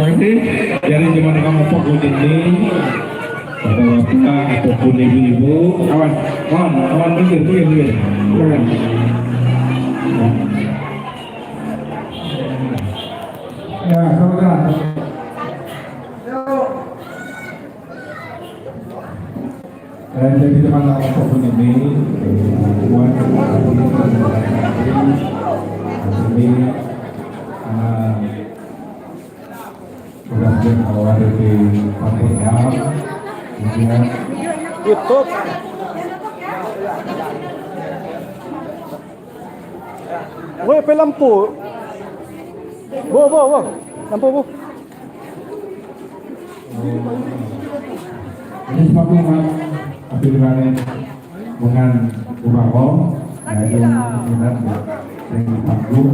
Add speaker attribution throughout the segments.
Speaker 1: kasih. Jadi cuma kamu fokus ini, bapak-bapak ataupun ibu-ibu, kawan pikir. Ya, saudara. Dan jadi teman-teman apapun ini, buat ini berhasil awal dari kampusnya, kemudian
Speaker 2: YouTube. Woi, pe lampu. Bo. Lampu bo.
Speaker 1: ini sebabnya apabila dengan ubaho, yaitu minat yang panggung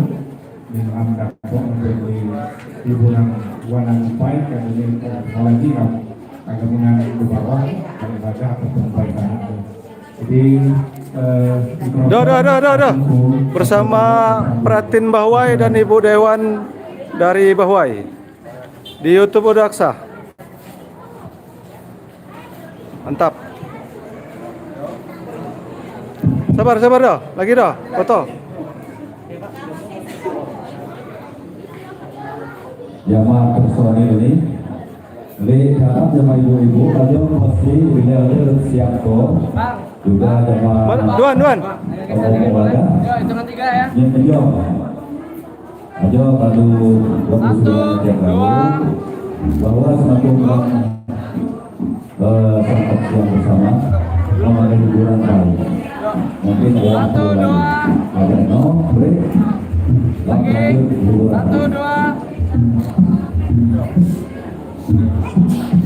Speaker 1: dengan dapat menjadi hiburan warna baik dan ini lagi agar dengan ubaho ibadah ataupun baiknya. Jadi
Speaker 2: Dah. Bersama Pratin Bahwai dan Ibu Dewan dari Bahwai di YouTube udah sah. Mantap. Sabar dah. Lagi dah. Foto.
Speaker 3: Jamaah personil ini, lihat jamaah ibu-ibu, ada pasti wilayah siap kok. Juga jamaah.
Speaker 2: Duan.
Speaker 3: Hitungan 3 ya. Yang aja kalau waktu sudah lalu bahwa semakin sempat siang bersama mengenai hiburan baik. Mungkin waktu lalu ada break. Lanjut hiburan.
Speaker 4: 1, 2.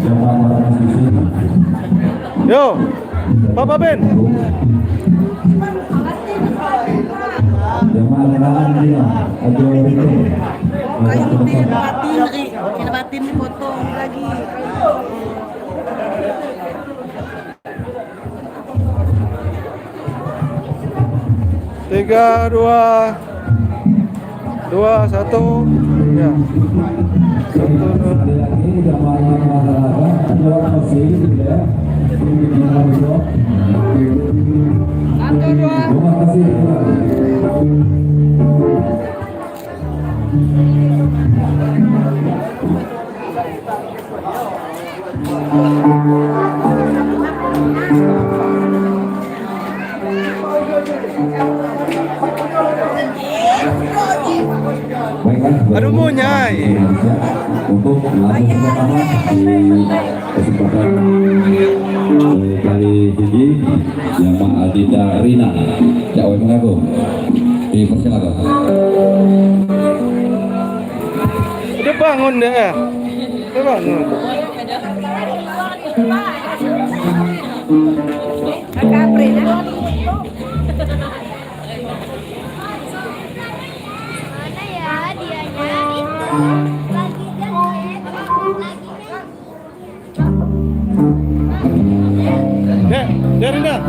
Speaker 3: Jamaah orang sisi.
Speaker 2: Yo. Papa Ben.
Speaker 3: Jamaah kenalan dia. Aja itu.
Speaker 4: Kayak batin foto lagi.
Speaker 2: 3, 2, 1. Ya. 1, 2.
Speaker 3: Lagi jamaah masyarakat ada masih ya. Terima kasih.
Speaker 2: Aduh munyai.
Speaker 3: Untuk lagu pertama di kesempatan kali ini Jamaah Adinda Rina Cak mengaku dipersilakan.
Speaker 2: Udah bangun deh. Udah bangun. Rina.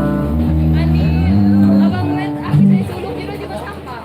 Speaker 5: Abang lihat aku saya suruh kira juga sampah.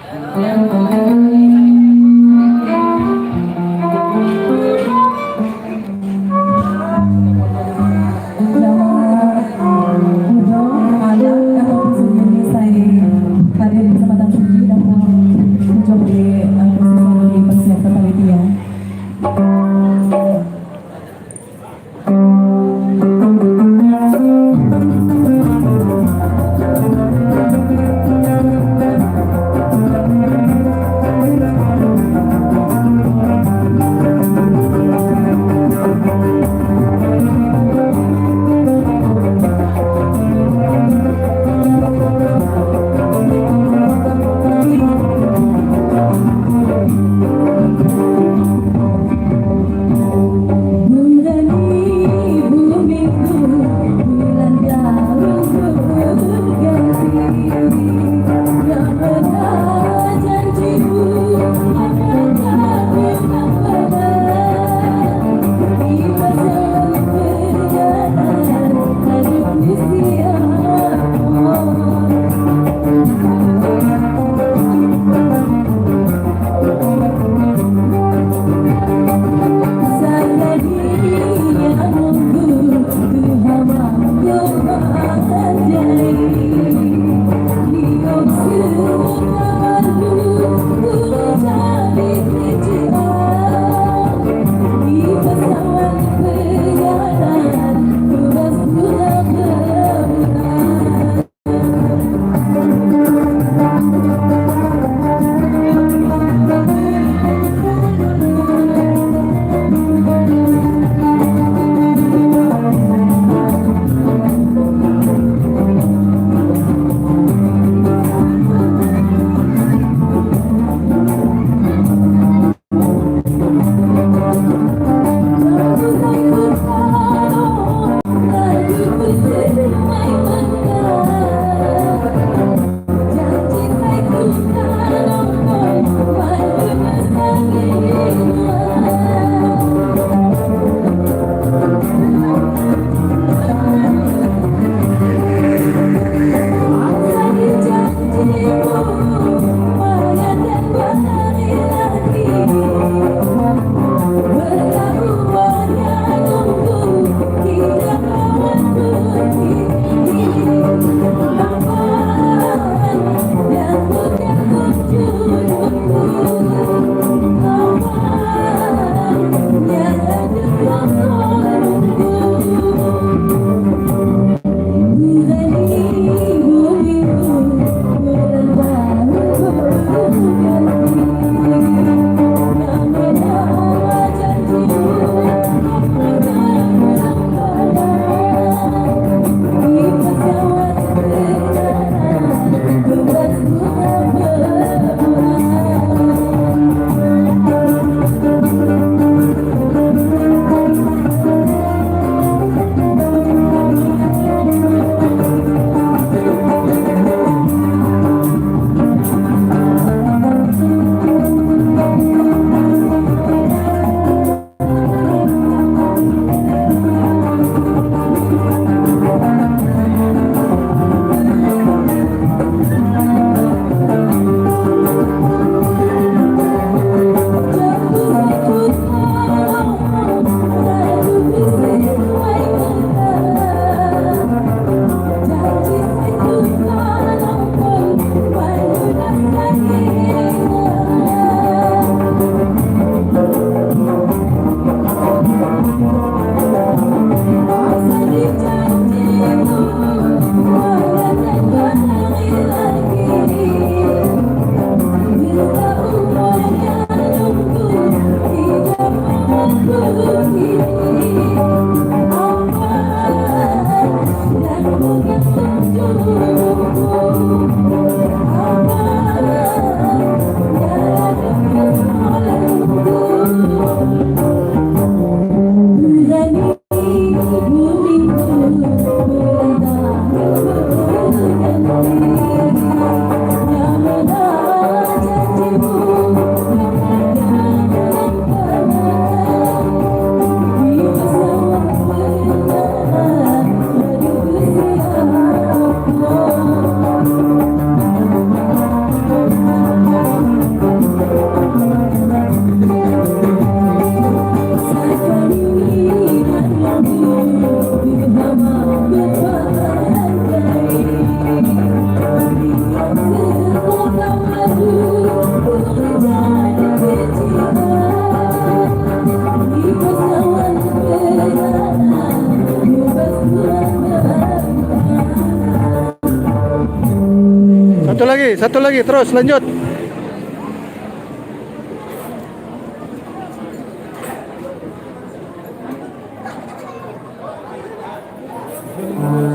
Speaker 2: satu lagi, terus lanjut.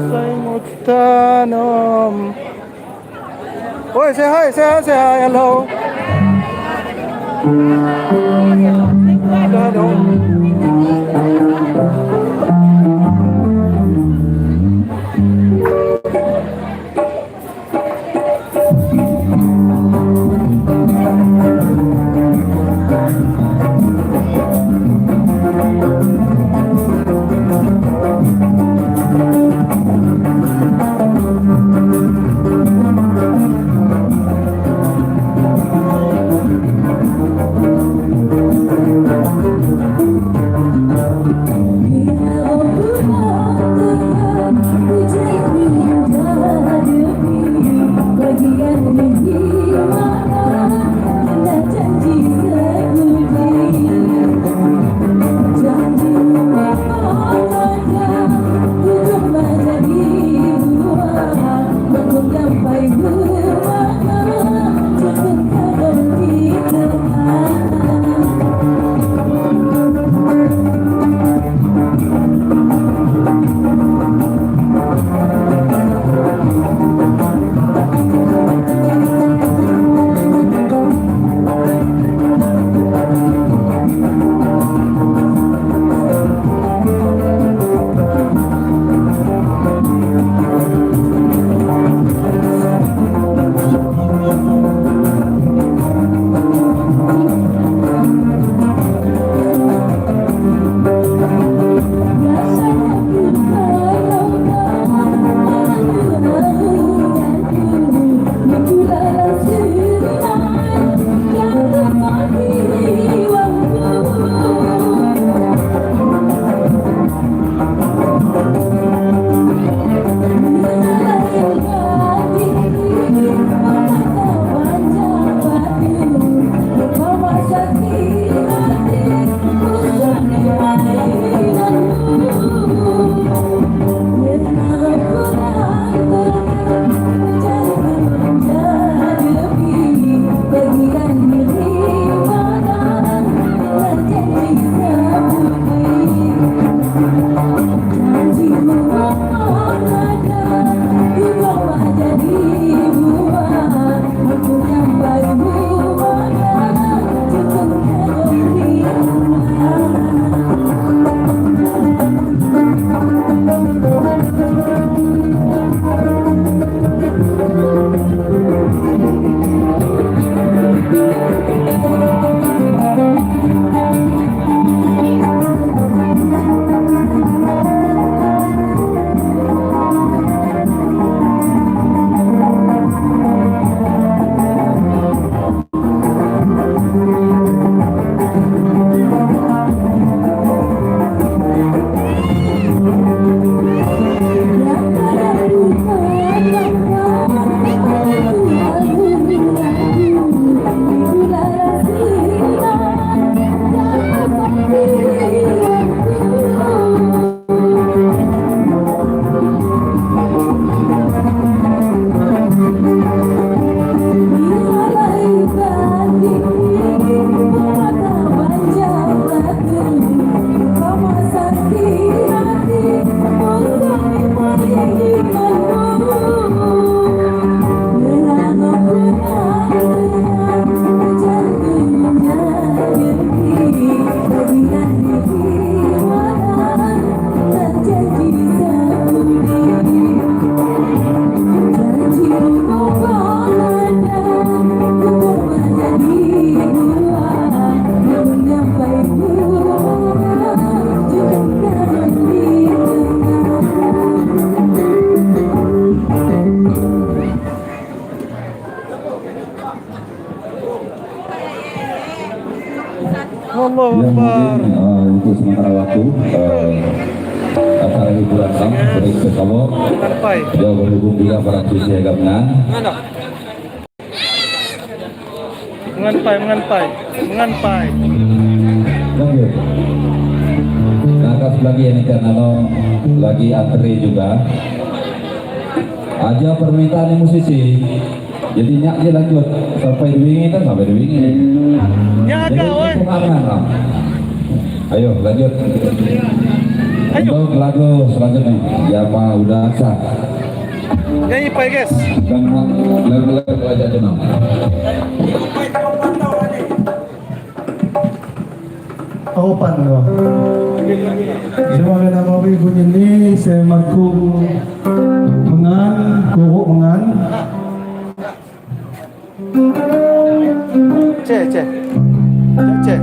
Speaker 2: Saya mau tanam. Oi, say hi, hello. Tanam. Allah
Speaker 3: Yang
Speaker 2: Akbar.
Speaker 3: mungkin untuk sementara waktu acara hiburan sang baik bersama
Speaker 2: Sampai.
Speaker 3: jauh berhubung juga para siswa gabungan
Speaker 2: Menganpai.
Speaker 3: lanjut. Nah, kas lagi ini karena lagi antre juga. Aja permintaan musisi Jadi nyak dia lanjut sampai diwingin kan sampai diwingin.
Speaker 2: Ya
Speaker 3: Jadi
Speaker 2: agak, woi.
Speaker 3: itu aman, Ram. Ayo lanjut.
Speaker 2: Ayo.
Speaker 3: Untuk lagu selanjutnya Yama udah sah
Speaker 2: Nyanyi Pak guys.
Speaker 3: dan lagu-lagu aja jenam.
Speaker 1: Opan loh. Sebagai nama ibu ini saya maku mengan, kuku mengan.
Speaker 2: Cek, cek. Cek.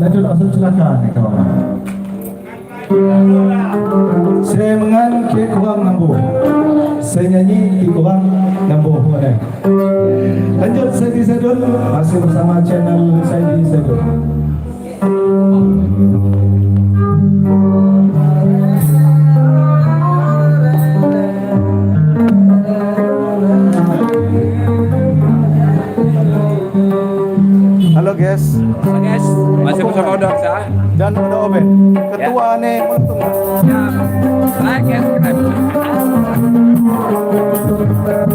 Speaker 1: Lanjut langsung silakan kawan. Saya mengan ke kurang nambuh. Saya nyanyi di kurang nambuh. Lanjut saya di Sedun masih bersama channel saya di Sedun.
Speaker 2: Halo guys,
Speaker 6: Guys, masih bersama Udah Aksa.
Speaker 2: dan udah Oben. Ketua nih Meltung.
Speaker 6: Like and subscribe.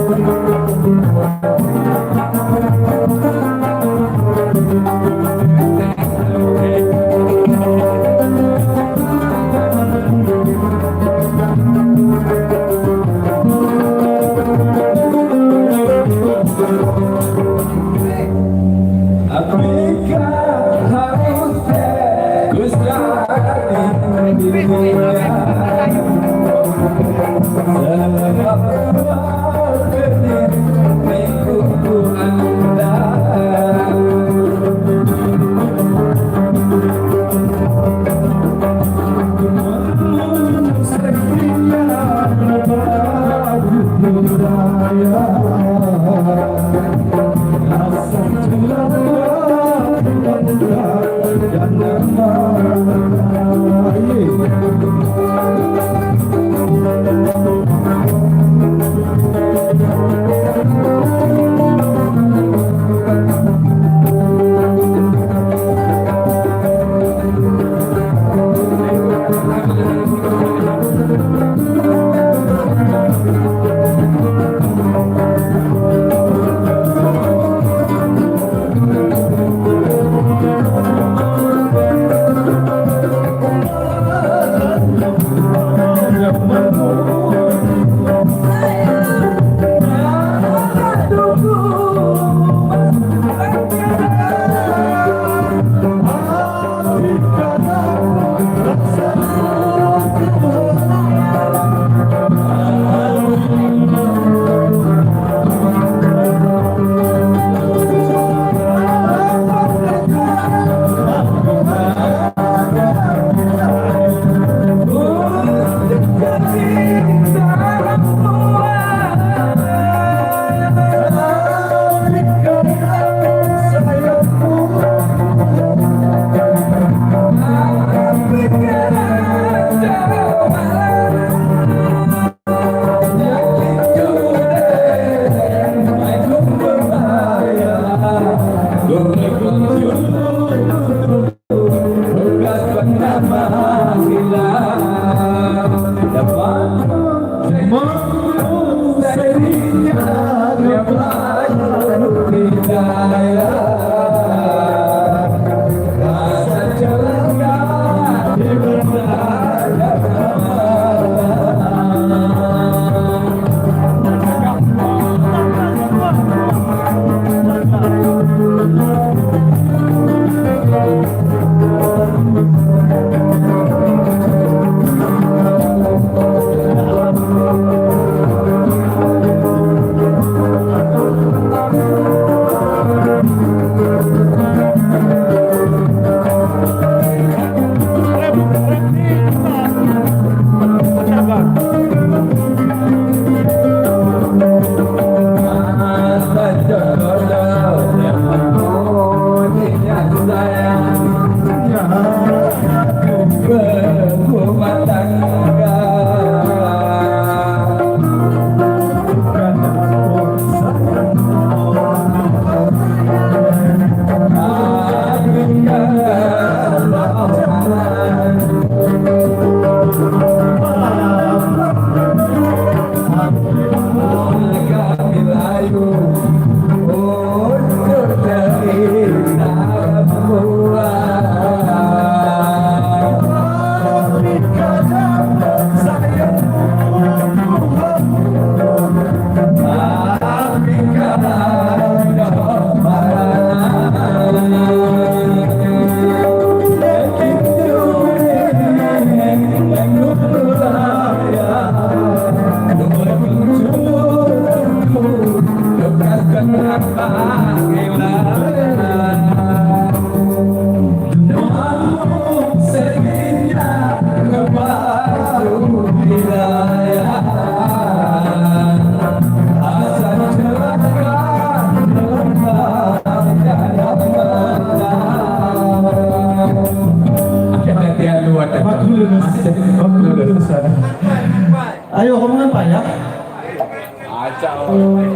Speaker 1: Ayo kamu apa ya?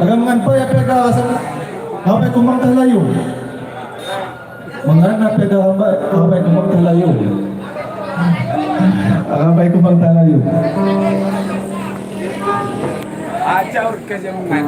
Speaker 1: Agak menganpa ya pega sampai kumang talayu. Mengana pega sampai kumang talayu. Sampai kumang talayu.
Speaker 6: Acau ke jemungan.